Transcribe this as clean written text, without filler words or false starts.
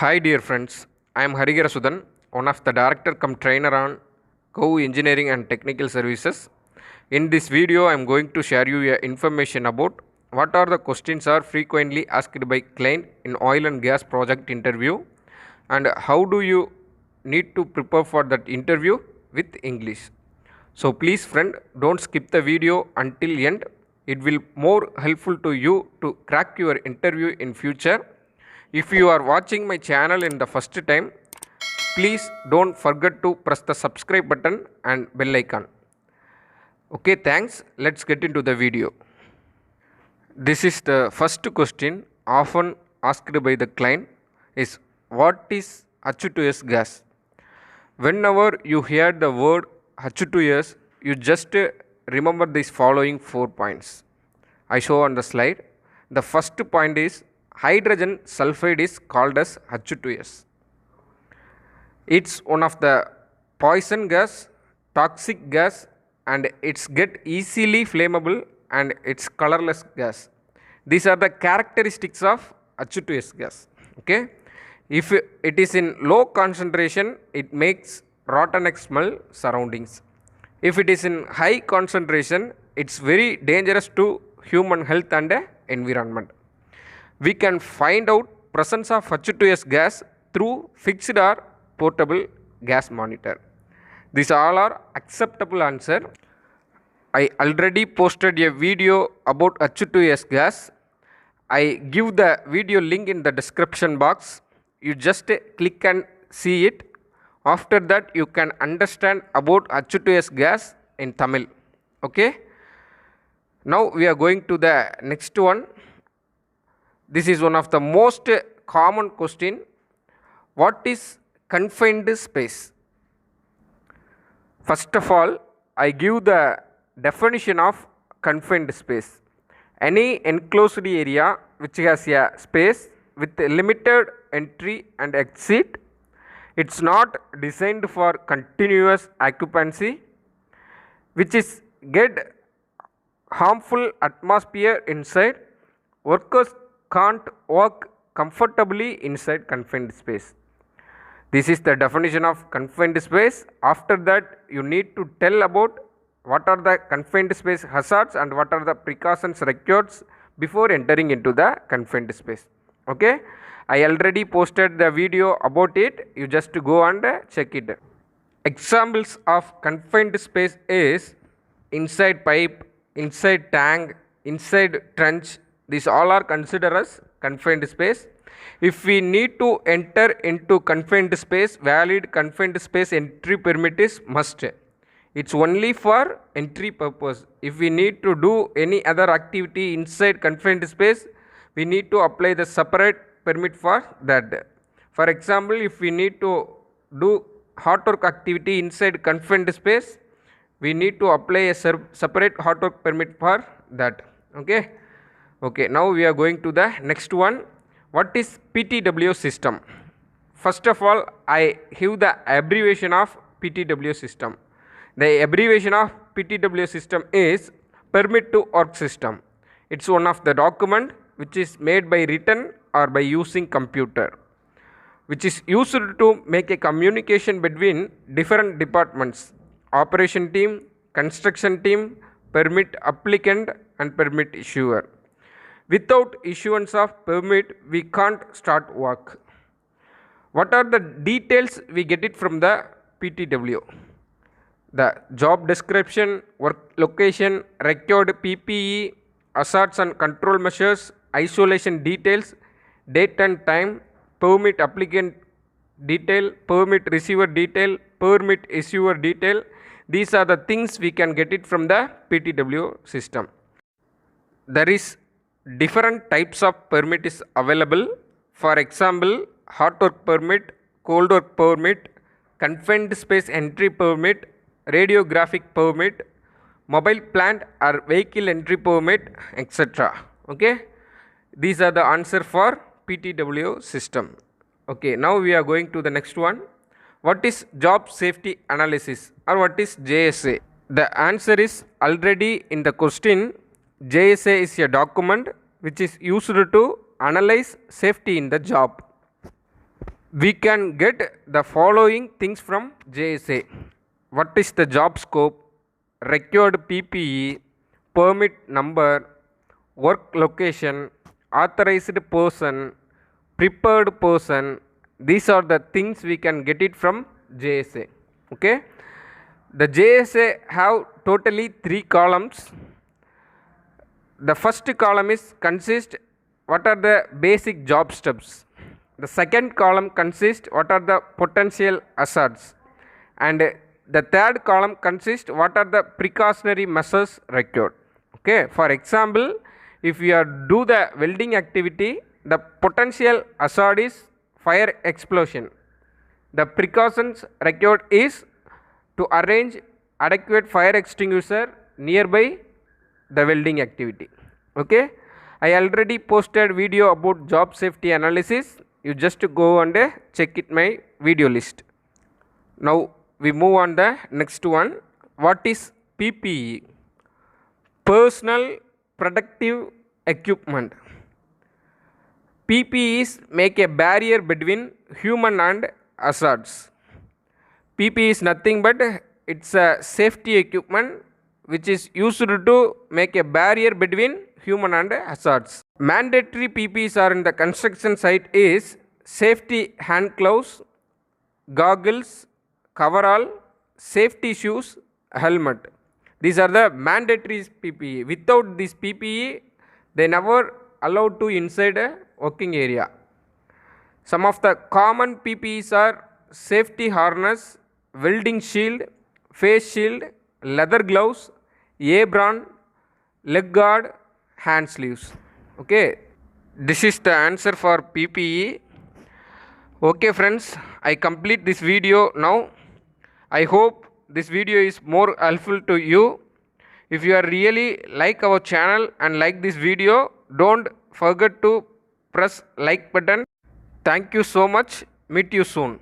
Hi dear friends, I am Harigara Sudan, one of the director come trainer on Go Engineering and Technical Services. In this video, I am going to share you information about what are the questions are frequently asked by client in oil and gas project interview and how do you need to prepare for that interview with English. So please friend, don't skip the video until end. It will more helpful to you to crack your interview in future. If you are watching my channel in the first time, please don't forget to press the subscribe button and bell icon. Okay, thanks. Let's get into the video. This is the first question often asked by the client is what is H2S gas? Whenever you hear the word H2S, you just remember these following 4 points. I show on the slide. The first point is hydrogen sulfide is called as H2S. It's one of the poison gas, toxic gas, and it's get easily flammable and it's colorless gas. These are the characteristics of H2S gas. Okay. If it is in low concentration, it makes rotten smell surroundings. If it is in high concentration, it's very dangerous to human health and environment. We can find out presence of H2S gas through fixed or portable gas monitor. These all are acceptable answer. I already posted a video about H2S gas. I give the video link in the description box. You just click and see it. After that you can understand about H2S gas in Tamil. Okay. Now we are going to the next one. This is one of the most common question. What is confined space? First of all, I give the definition of confined space. Any enclosed area which has a space with limited entry and exit. It's not designed for continuous occupancy, which is get harmful atmosphere inside. Workers can't work comfortably inside confined space. This is the definition of confined space. After that, you need to tell about what are the confined space hazards and what are the precautions required before entering into the confined space. Okay. I already posted the video about it. You just go and check it. Examples of confined space is inside pipe, inside tank, inside trench. These all are considered as confined space. If we need to enter into confined space, valid confined space entry permit is must. It's only for entry purpose. If we need to do any other activity inside confined space, we need to apply the separate permit for that. For example, if we need to do hot work activity inside confined space, we need to apply a separate hot work permit for that. Okay. Okay, now we are going to the next one. What is PTW system? First of all, I give the abbreviation of PTW system. The abbreviation of PTW system is permit to work system. It's one of the document which is made by written or by using computer, which is used to make a communication between different departments, operation team, construction team, permit applicant and permit issuer. Without issuance of permit, we can't start work. What are the details we get it from the PTW? The job description, work location, required PPE, hazards and control measures, isolation details, date and time, permit applicant detail, permit receiver detail, permit issuer detail. These are the things we can get it from the PTW system. There is different types of permit is available. For example, hot work permit, cold work permit, confined space entry permit, radiographic permit, mobile plant or vehicle entry permit, etc. Okay. These are the answer for PTW system. Okay. Now we are going to the next one. What is job safety analysis or what is JSA? The answer is already in the question. JSA is a document which is used to analyze safety in the job. We can get the following things from JSA. What is the job scope, required PPE, permit number, work location, authorized person, prepared person. These are the things we can get it from JSA. Okay. The JSA have totally 3 columns. The first column is consist what are the basic job steps. The second column consists what are the potential hazards, and the third column consists what are the precautionary measures required. Okay, for example, if you are do the welding activity, the potential hazard is fire explosion. The precautions required is to arrange adequate fire extinguisher nearby the welding activity. Okay, I already posted video about job safety analysis. You just go and check it my video list. Now we move on the next one. What is PPE? Personal protective equipment. PPEs make a barrier between human and hazards. PPE is nothing but it's a safety equipment which is used to make a barrier between human and hazards. Mandatory PPEs are in the construction site is safety hand gloves, goggles, coverall, safety shoes, helmet. These are the mandatory PPE. Without this PPE, they never allowed to inside a working area. Some of the common PPEs are safety harness, welding shield, face shield, leather gloves, apron, leg guard, hand sleeves. Okay, this is the answer for PPE. Okay friends, I complete this video now. I hope this video is more helpful to you. If you are really like our channel and like this video, don't forget to press like button. Thank you so much. Meet you soon.